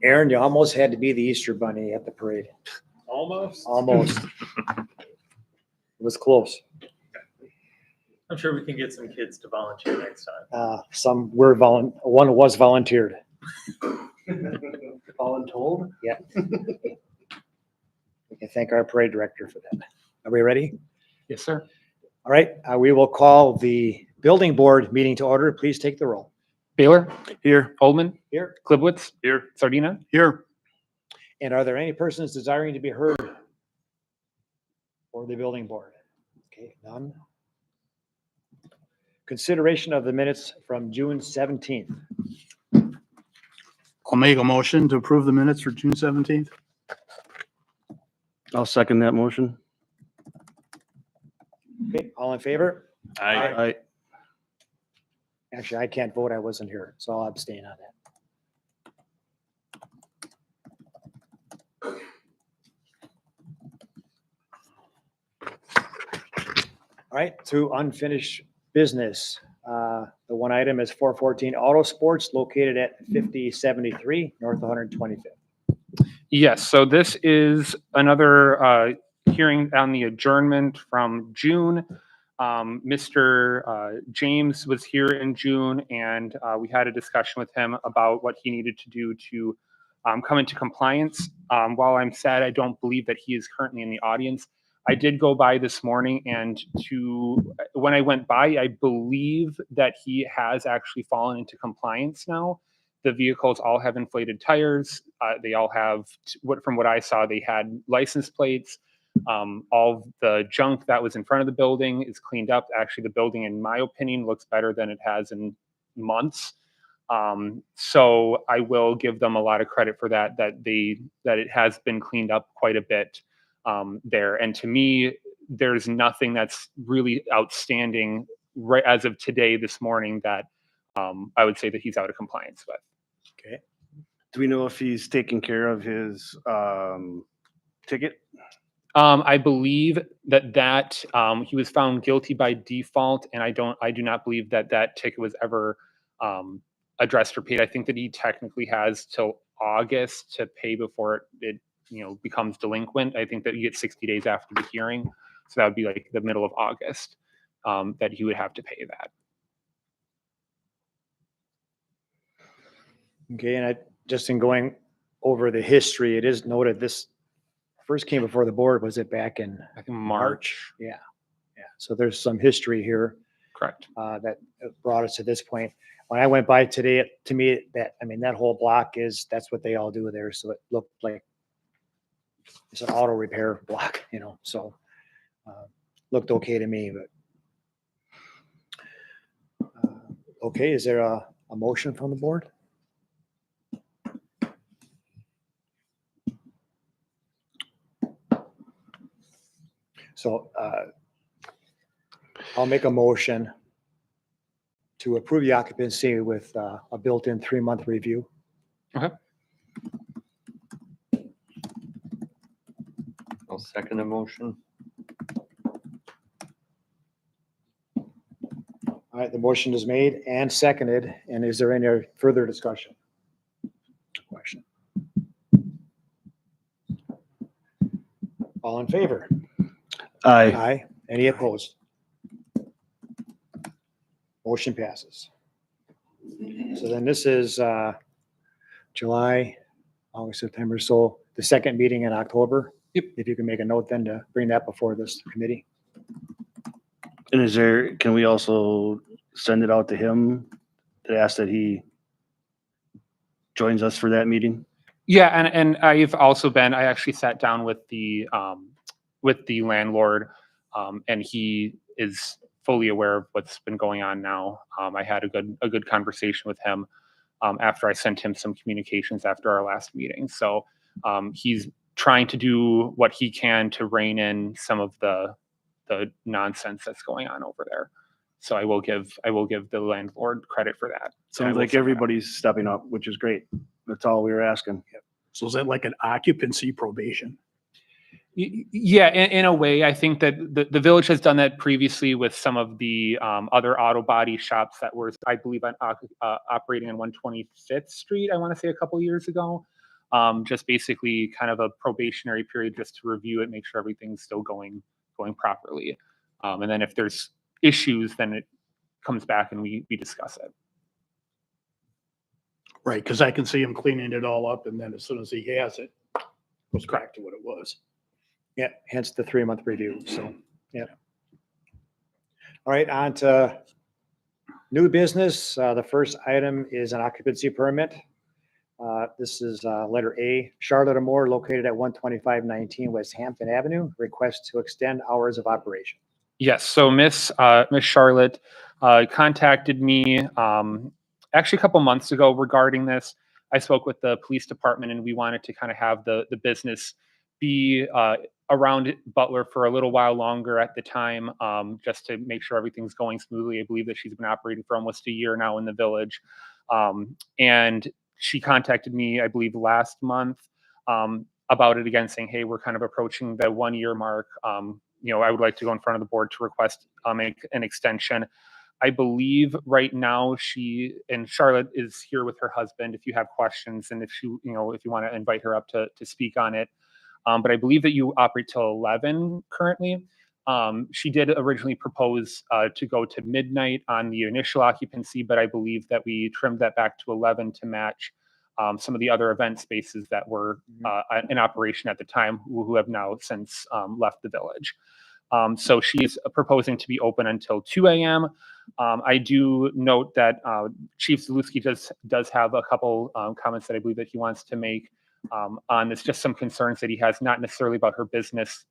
Aaron, you almost had to be the Easter Bunny at the parade. Almost. Almost. It was close. I'm sure we can get some kids to volunteer next time. One was volunteered. Voluntold? Yeah. We can thank our parade director for that. Are we ready? Yes, sir. All right, we will call the building board meeting to order. Please take the roll. Baylor, Here. Oldman, Here. Klibwitz, Here. Sardina. Here. And are there any persons desiring to be heard for the building board? Okay, none. Consideration of the minutes from June 17th. I'll make a motion to approve the minutes for June 17th. I'll second that motion. Okay, all in favor? Aye. Actually, I can't vote. I wasn't here, so I'll abstain on that. All right, to unfinished business. The one item is 414 Auto Sports located at 5073 North 125th. Yes, so this is another hearing on the adjournment from June. Mr. James was here in June, and we had a discussion with him about what he needed to do to come into compliance. While I'm sad I don't believe that he is currently in the audience, I did go by this morning, and when I went by, I believe that he has actually fallen into compliance now. The vehicles all have inflated tires. They all have, from what I saw, they had license plates. All the junk that was in front of the building is cleaned up. Actually, the building, in my opinion, looks better than it has in months. So I will give them a lot of credit for that it has been cleaned up quite a bit there. And to me, there's nothing that's really outstanding right as of today, this morning, that I would say that he's out of compliance with. Okay. Do we know if he's taking care of his ticket? I believe that he was found guilty by default, and I do not believe that ticket was ever addressed or paid. I think that he technically has till August to pay before it becomes delinquent. I think that you get 60 days after the hearing, so that would be like the middle of August that he would have to pay that. Okay, and just in going over the history, it is noted this first came before the board, was it back in I think March. Yeah. So there's some history here Correct. that brought us to this point. When I went by today, to me, that whole block that's what they all do there. So it looked like it's an auto repair block, so looked okay to me, but okay, is there a motion from the board? So I'll make a motion to approve the occupancy with a built-in 3-month review. Okay. I'll second the motion. All right, the motion is made and seconded. And is there any further discussion? Question. All in favor? Aye. Aye. Any opposed? Motion passes. So then this is July, August, September. So the second meeting in October. Yep. If you can make a note then to bring that before this committee. And can we also send it out to him to ask that he joins us for that meeting? Yeah, and I've also I actually sat down with the landlord, and he is fully aware of what's been going on now. I had a good conversation with him after I sent him some communications after our last meeting. So he's trying to do what he can to rein in some of the nonsense that's going on over there. So I will give the landlord credit for that. Sounds like everybody's stepping up, which is great. That's all we were asking. So is that like an occupancy probation? Yeah, in a way, I think that the village has done that previously with some of the other auto body shops that were, I believe, operating on 125th Street, I want to say a couple years ago. just basically kind of a probationary period just to review it, make sure everything's still going properly. And then if there's issues, then it comes back and we discuss it. Right, because I can see him cleaning it all up, and then as soon as he has it, goes back to what it was. Yeah, hence the 3-month review. So, yeah. All right, on to new business. The first item is an occupancy permit. This is letter A, Charlotte Amore, located at 12519 West Hampton Avenue, request to extend hours of operation. Yes, so Miss Charlotte contacted me actually a couple months ago regarding this. I spoke with the police department, and we wanted to kind of have the business be around Butler for a little while longer at the time, just to make sure everything's going smoothly. I believe that she's been operating for almost a year now in the village. And she contacted me, I believe, last month about it again, saying, hey, we're kind of approaching the 1-year mark. I would like to go in front of the board to request an extension. I believe right now Charlotte is here with her husband. If you have questions, and if you want to invite her up to speak on it. But I believe that you operate till 11 currently. She did originally propose to go to midnight on the initial occupancy, but I believe that we trimmed that back to 11 to match some of the other event spaces that were in operation at the time, who have now since left the village. So she's proposing to be open until 2 a.m. I do note that Chief Zalewski does have a couple comments that I believe that he wants to make on this, just some concerns that he has, not necessarily about her business,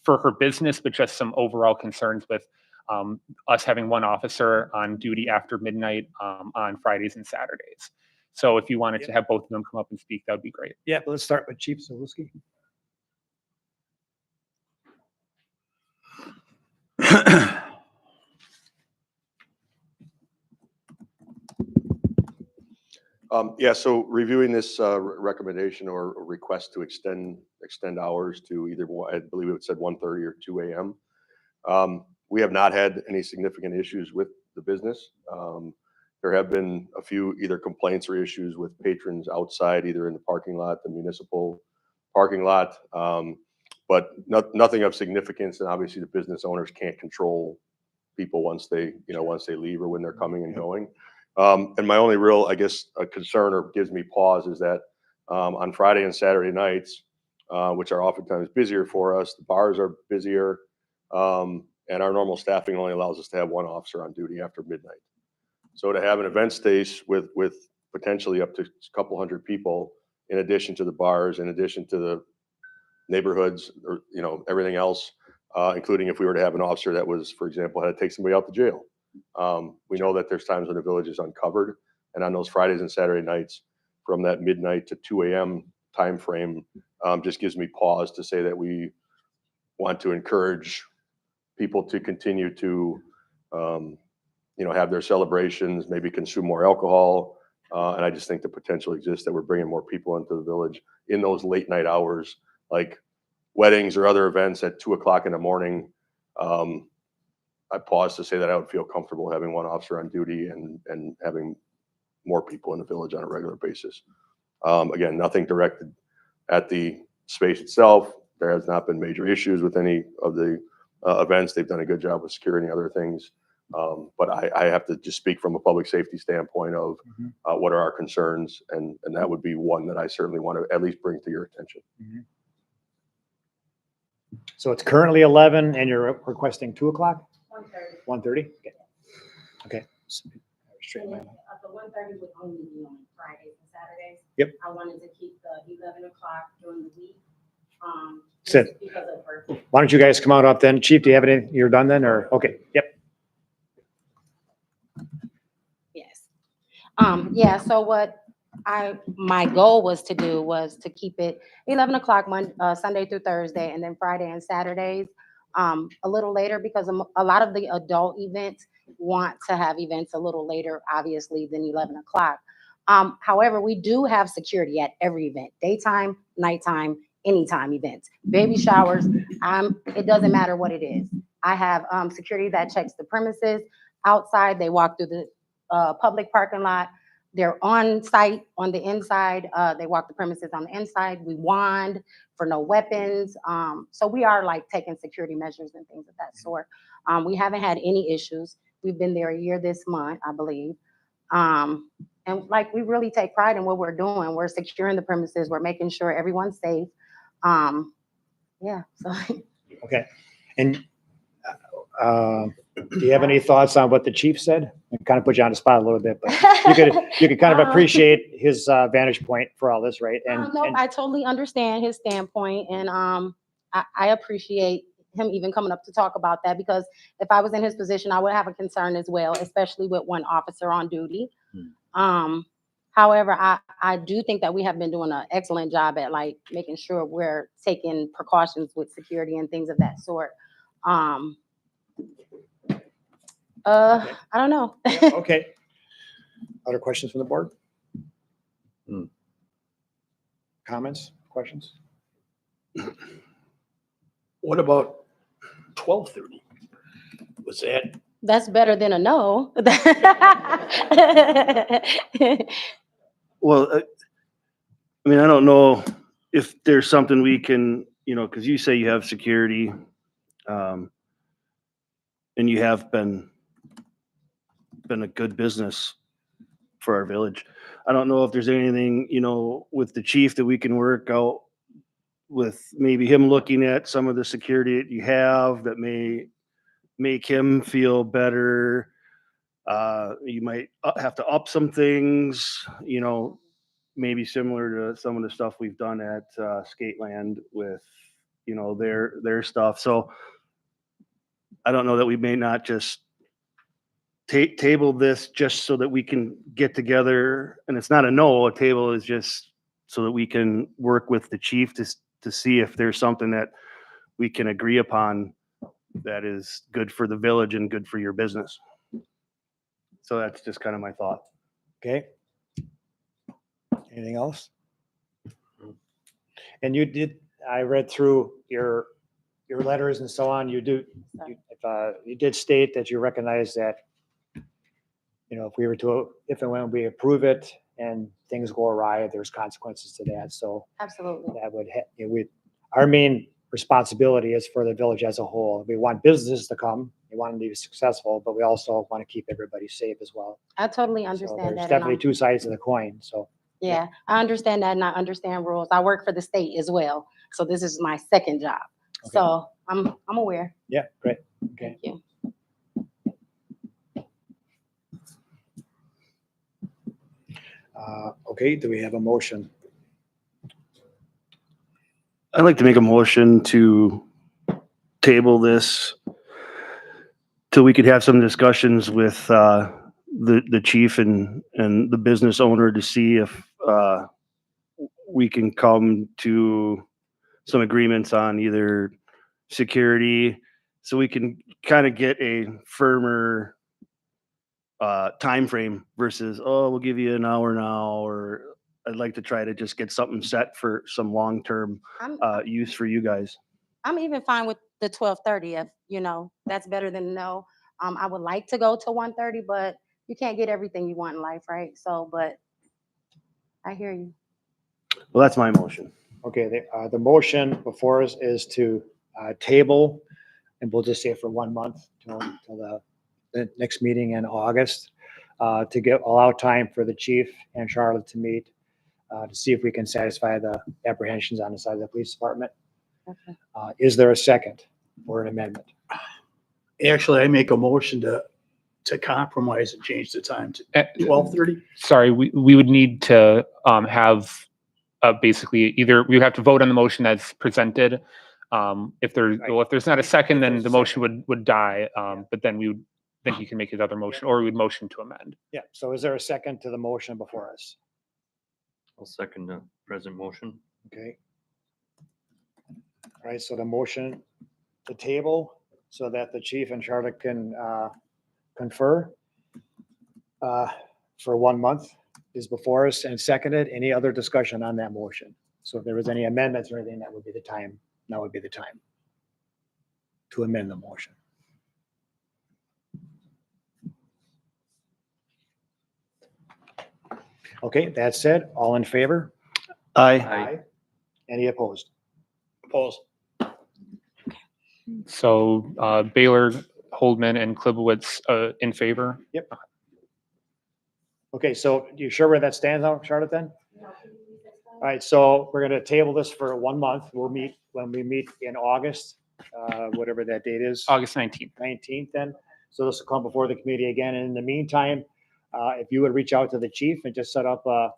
for her business, but just some overall concerns with us having one officer on duty after midnight on Fridays and Saturdays. So if you wanted to have both of them come up and speak, that would be great. Yeah, let's start with Chief Zalewski. So reviewing this recommendation or request to extend hours to either, I believe it said 1:30 or 2 a.m. We have not had any significant issues with the business. There have been a few either complaints or issues with patrons outside, either in the parking lot, the municipal parking lot, but nothing of significance. And obviously the business owners can't control people once they leave or when they're coming and going. And my only real, I guess, concern or gives me pause is that on Friday and Saturday nights, which are oftentimes busier for us, the bars are busier, and our normal staffing only allows us to have one officer on duty after midnight. So to have an event space with potentially up to a couple hundred people, in addition to the bars, in addition to the neighborhoods, or everything else, including if we were to have an officer that was, for example, had to take somebody out to jail. We know that there's times when the village is uncovered, and on those Fridays and Saturday nights, from that midnight to 2 a.m. time frame, just gives me pause to say that we want to encourage people to continue to, have their celebrations, maybe consume more alcohol, and I just think the potential exists that we're bringing more people into the village in those late night hours, like weddings or other events at 2 o'clock in the morning. I pause to say that I would feel comfortable having one officer on duty and having more people in the village on a regular basis. Again, nothing directed at the space itself. There has not been major issues with any of the events. They've done a good job with security and other things. But I have to just speak from a public safety standpoint of what are our concerns, and that would be one that I certainly want to at least bring to your attention. So it's currently 11 and you're requesting 2 o'clock? 1:30. Okay. Straight line. The 1:30 would only be on Fridays and Saturdays. Yep. I wanted to keep the 11 o'clock during the week. Sid, just because of her. why don't you guys come on up then? Chief, do you have any? You're done then, or okay? Yep. Yes. Yeah. So what my goal was to do was to keep it 11 o'clock Sunday through Thursday, and then Friday and Saturdays a little later, because a lot of the adult events want to have events a little later, obviously, than 11 o'clock. However, we do have security at every event: daytime, nighttime, anytime events, baby showers. It doesn't matter what it is. I have security that checks the premises outside. They walk through the public parking lot. they're on site on the inside. They walk the premises on the inside. We wand for no weapons. So we are like taking security measures and things of that sort. We haven't had any issues. We've been there a year this month, I believe. And like, we really take pride in what we're doing. We're securing the premises. We're making sure everyone's safe. Yeah, so. Okay. And do you have any thoughts on what the chief said? I kind of put you on the spot a little bit, but you could kind of appreciate his vantage point for all this, right? No, I totally understand his standpoint, and I appreciate him even coming up to talk about that, because if I was in his position, I would have a concern as well, especially with one officer on duty. However, I do think that we have been doing an excellent job at like making sure we're taking precautions with security and things of that sort. I don't know. Okay. Other questions from the board? Comments, questions? What about 12:30? Was that, That's better than a no. Well, I mean, I don't know if there's something we can, because you say you have security, and you have been a good business for our village. I don't know if there's anything, with the chief that we can work out with, maybe him looking at some of the security that you have that may make him feel better. You might have to up some things, maybe similar to some of the stuff we've done at Skateland with, their stuff. So I don't know that we may not just table this just so that we can get together. And it's not a no, a table is just so that we can work with the chief to see if there's something that we can agree upon that is good for the village and good for your business. So that's just kind of my thought. Okay. Anything else? And I read through your letters and so on. You did state that you recognize that, if and when we approve it and things go awry, there's consequences to that. So Absolutely. that would, our main responsibility is for the village as a whole. We want businesses to come, we want them to be successful, but we also want to keep everybody safe as well. I totally So understand there's that. and definitely I'm- two sides of the coin. So Yeah, I understand that, and I understand rules. I work for the state as well, so this is my second job. Okay. So I'm aware. yeah, great. Okay. Thank you. Okay, do we have a motion? I'd like to make a motion to table this till we could have some discussions with the chief and the business owner to see if we can come to some agreements on either security, so we can kind of get a firmer time frame versus, we'll give you an hour now, or I'd like to try to just get something set for some long-term I'm use for you guys. I'm even fine with the 12:30 if, that's better than no. I would like to go to 1:30, but you can't get everything you want in life, right? So, but I hear you. Well, that's my motion. Okay, the motion before us is to table, and we'll just say for 1 month till the next meeting in August, to allow time for the chief and Charlotte to meet, to see if we can satisfy the apprehensions on the side of the police department. Okay. Is there a second or an amendment? actually, I make a motion to compromise and change the time to 12:30? Sorry, we would need to have basically either we would have to vote on the motion that's presented. If there's not a second, then the motion would die. But then then he can make his other motion, or we would motion to amend. Yeah, so is there a second to the motion before us? I'll second the present motion. Okay. All right, so the motion to table so that the chief and Charlotte can confer for 1 month is before us and seconded. Any other discussion on that motion? So if there was any amendments or anything, that would be the time. Now would be the time to amend the motion. Okay, that said, all in favor? Aye. Any opposed? Opposed. So Baylor, Holdman, and Klibowitz in favor. Okay, so you sure where that stands now, Charlotte, then? All right, so we're gonna table this for 1 month. We'll meet when we meet in August, whatever that date is. August 19th. 19th then. So this will come before the committee again. And in the meantime, if you would reach out to the chief and just set up a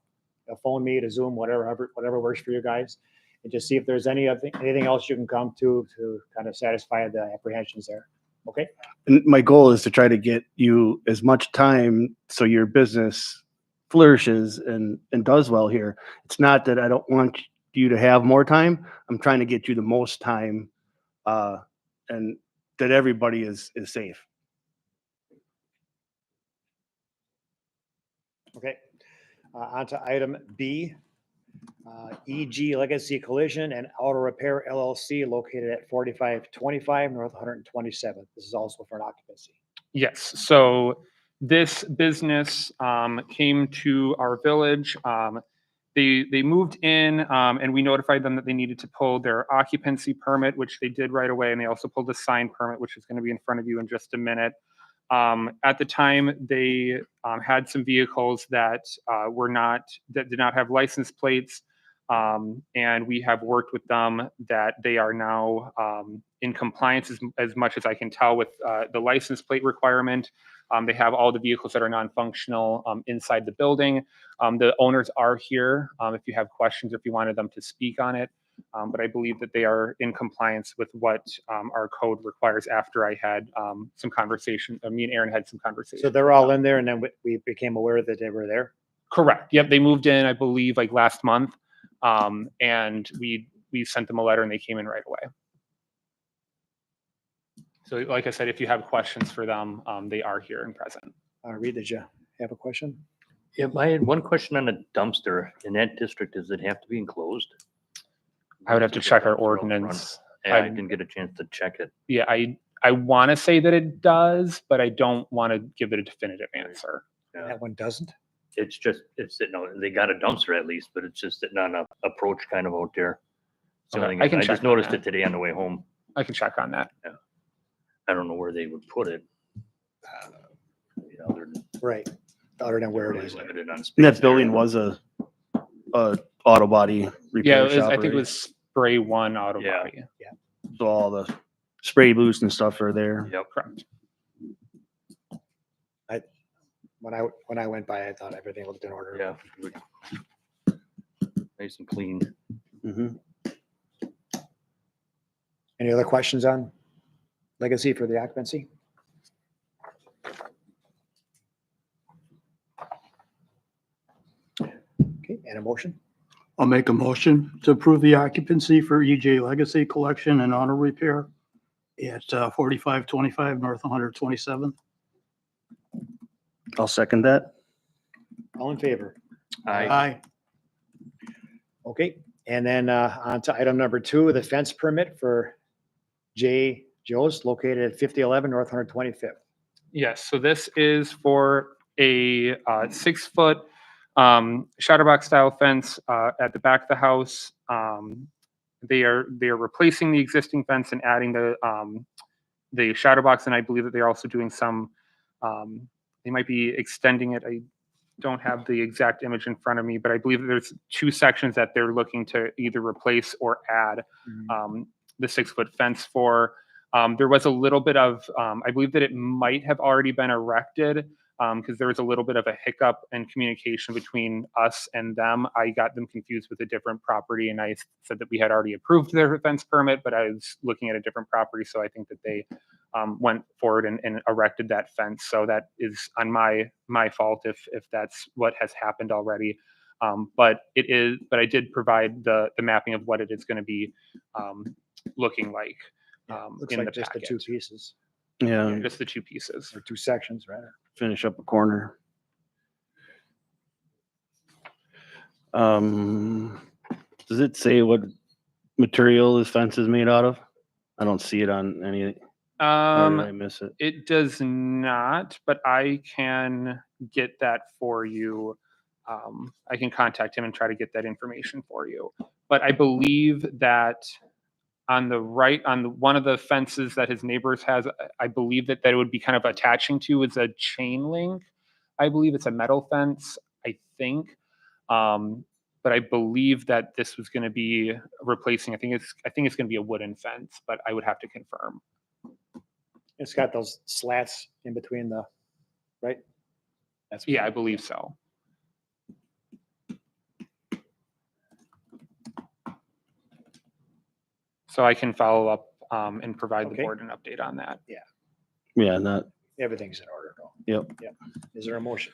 phone meet, a Zoom, whatever works for you guys, and just see if there's anything else you can come to kind of satisfy the apprehensions there. Okay? And my goal is to try to get you as much time so your business flourishes and does well here. It's not that I don't want you to have more time. I'm trying to get you the most time, and that everybody is safe. Okay. On to item B. EG Legacy Collision and Auto Repair LLC located at 4525 North 127th. This is also for an occupancy. Yes. So this business came to our village. They moved in, and we notified them that they needed to pull their occupancy permit, which they did right away, and they also pulled the sign permit, which is going to be in front of you in just a minute. At the time, they had some vehicles that did not have license plates, and we have worked with them that they are now in compliance as much as I can tell with the license plate requirement. They have all the vehicles that are non-functional inside the building. The owners are here if you have questions, if you wanted them to speak on it. But I believe that they are in compliance with what our code requires after I had some conversation. Me and Aaron had some conversation. So they're all in there and then we became aware that they were there. Correct. Yep. They moved in, I believe, like last month. And we sent them a letter and they came in right away. So like I said, if you have questions for them, they are here and present. Reed, did you have a question? Yeah, I had one question on the dumpster. In that district, does it have to be enclosed? I would have to check our Dumpster out front. ordinance. Yeah, I I- didn't get a chance to check it. Yeah, I want to say that it does, but I don't want to give it a definitive answer. Yeah. That one doesn't? It's sitting out, they got a dumpster at least, but it's just sitting on a approach kind of out there. So Okay, I I can check just on noticed that. it today on the way home. I can check on that. I don't know where they would put it. Other than Right. Other than where it really is. limited on space. And that there. building was a auto body Yeah, repair it was, shop. I think it right? was Spray One Auto Yeah. Body. So all the spray booths and stuff are there. Yep. Correct. When I went by, I thought everything looked in order. Yeah. Nice and clean. Mhm. Any other questions on legacy for the occupancy? Okay, and a motion? I'll make a motion to approve the occupancy for EJ Legacy Collection and Auto Repair at 4525 North 127th. I'll second that. All in favor? Aye. Okay, and then on to item number 2, the fence permit for J. Joe's located at 5011 North 125th. Yes, so this is for a 6-foot shutterbox style fence at the back of the house. They are replacing the existing fence and adding the shutterbox, and I believe that they're also doing some. They might be extending it. I don't have the exact image in front of me, but I believe that there's 2 sections that they're looking to either replace or add the 6-foot fence for. There was a little bit of, I believe that it might have already been erected because there was a little bit of a hiccup in communication between us and them. I got them confused with a different property and I said that we had already approved their fence permit, but I was looking at a different property. So I think that they went forward and erected that fence. So that is on my fault if that's what has happened already. But I did provide the mapping of what it is going to be looking like. Looks in like the just the 2 packet. pieces, Yeah, Just the 2 pieces. or 2 sections, rather. finish up a corner. Does it say what material this fence is made out of? I don't see it on any, or did I miss it? It does not, but I can get that for you. I can contact him and try to get that information for you. But I believe that on the right, one of the fences that his neighbors has, I believe that it would be kind of attaching to is a chain link. I believe it's a metal fence, I think. But I believe that this was going to be replacing, I think it's going to be a wooden fence, but I would have to confirm. It's got those slats in between right? That's Yeah, I believe so. So I can follow up and provide the Okay. board an update on that. Yeah, not, Everything's in order though. yep. Is there a motion?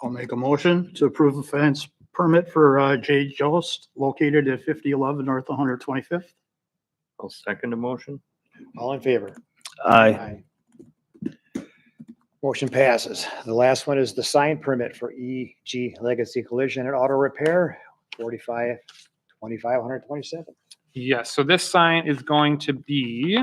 I'll make a motion to approve a fence permit for J. Jost located at 5011 North 125th. I'll second the motion. All in favor? Aye. Motion passes. The last one is the sign permit for EG Legacy Collision and Auto Repair, 4525 Yes, so this sign is going to be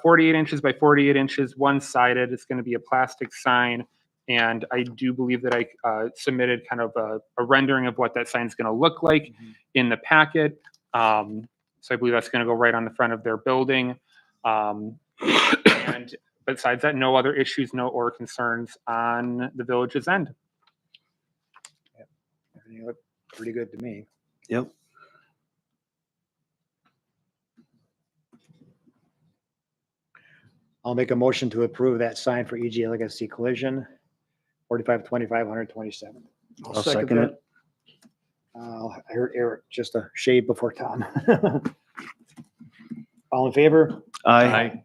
48 inches by 48 inches, one-sided. It's going to be a plastic sign. And I do believe that I submitted kind of a rendering of what that sign is going to look like in the packet. So I believe that's going to go right on the front of their building. And besides that, no other issues, or concerns on the village's end. Everything looked pretty good to me. Yep. I'll make a motion to approve that sign for EG Legacy Collision, 4525 127. I'll second it. I heard Eric just a shade before Tom. All in favor? Aye.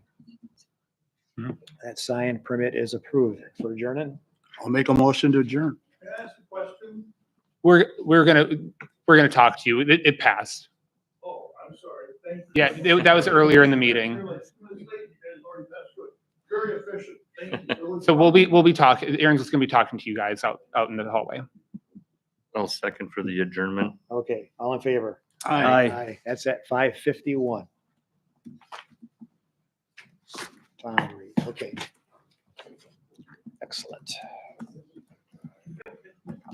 That sign permit is approved for adjournment. I'll make a motion to adjourn. We're gonna talk to you. It passed. Oh, I'm sorry. Thank you. Yeah, that was earlier in the meeting. Very efficient. Thank you. So we'll be talking. Aaron's just gonna be talking to you guys out in the hallway. I'll second for the adjournment. Okay, all in favor? Aye. That's at 5:51. Tom Reed, okay. Excellent.